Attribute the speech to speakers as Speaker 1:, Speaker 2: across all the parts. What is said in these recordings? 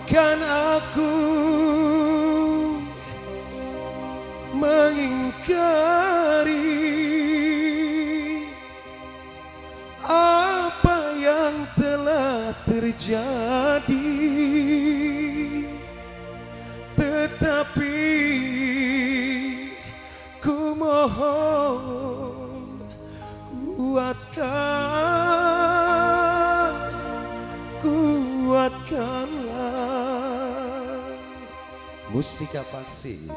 Speaker 1: Bukan aku mengingkari apa yang telah terjadi, tetapi ku mohon kuatkanlah Mustika Paksi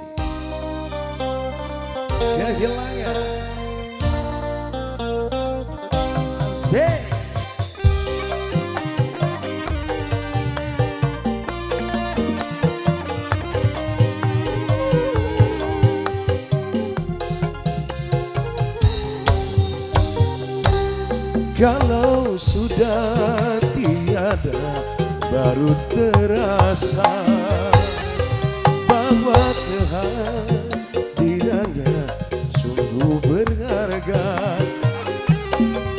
Speaker 1: kehilangan Asik. Kalau sudah tiada, baru terasa bahwa kehadirannya sungguh berharga.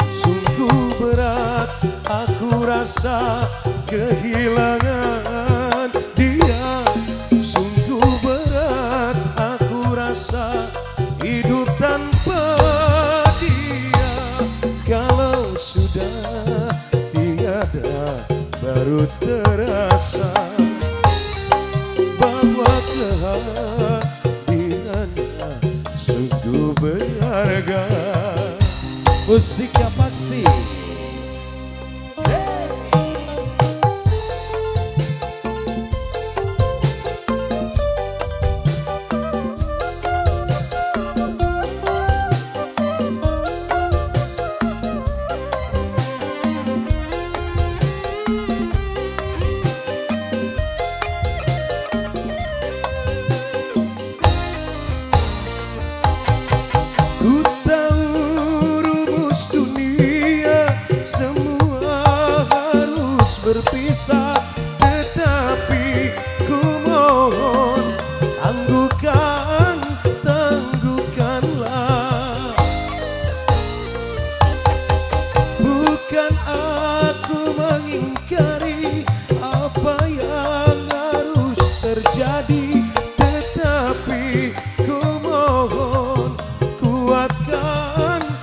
Speaker 1: Sungguh berat aku rasa kehilangan dia. Sungguh berat aku rasa hidup tanpa dia. Kalau sudah tiada, baru terasa bahwa kehadirannya sungguh berharga. Mustika Paksi. Ku tahu rumus dunia semua harus berpisah, tetapi ku mohon tangguhkanlah. Bukan aku mengingkari apa yang harus terjadi, tetapi ku mohon kuatkanlah.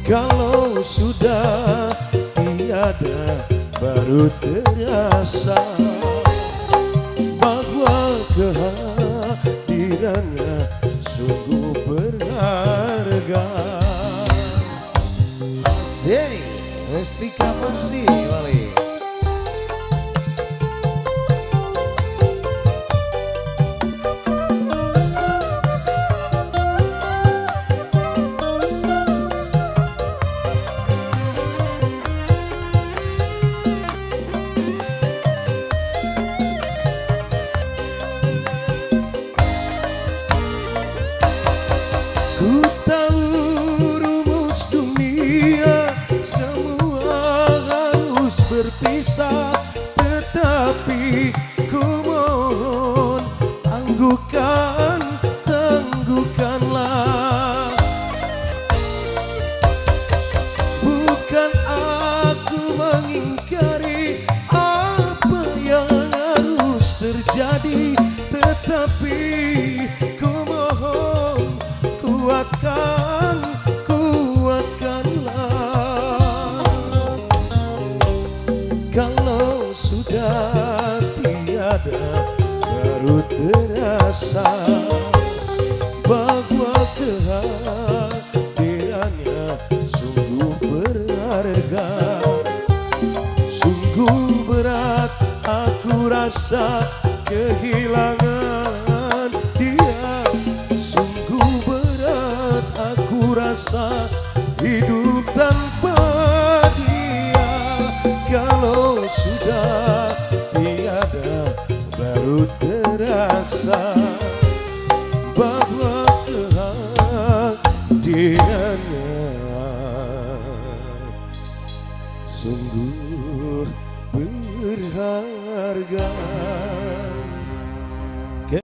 Speaker 1: Kalau sudah tiada, baru terasa bahwa kehadirannya sungguh berharga. Asik, Mustika Paksi Wali. Ku tahu rumus dunia semua harus berpisah, tetapi ku mohon tangguhkanlah. Bukan aku mengingkari apa yang harus terjadi, tetapi ku mohon kuatkanlah. Kalau sudah tiada, baru terasa bahwa kehadirannya sungguh berharga. Sungguh berat aku rasa kehilangan dia. Sungguh berat aku rasa hidup tanpa dia. Kalau sudah tiada, baru terasa bahwa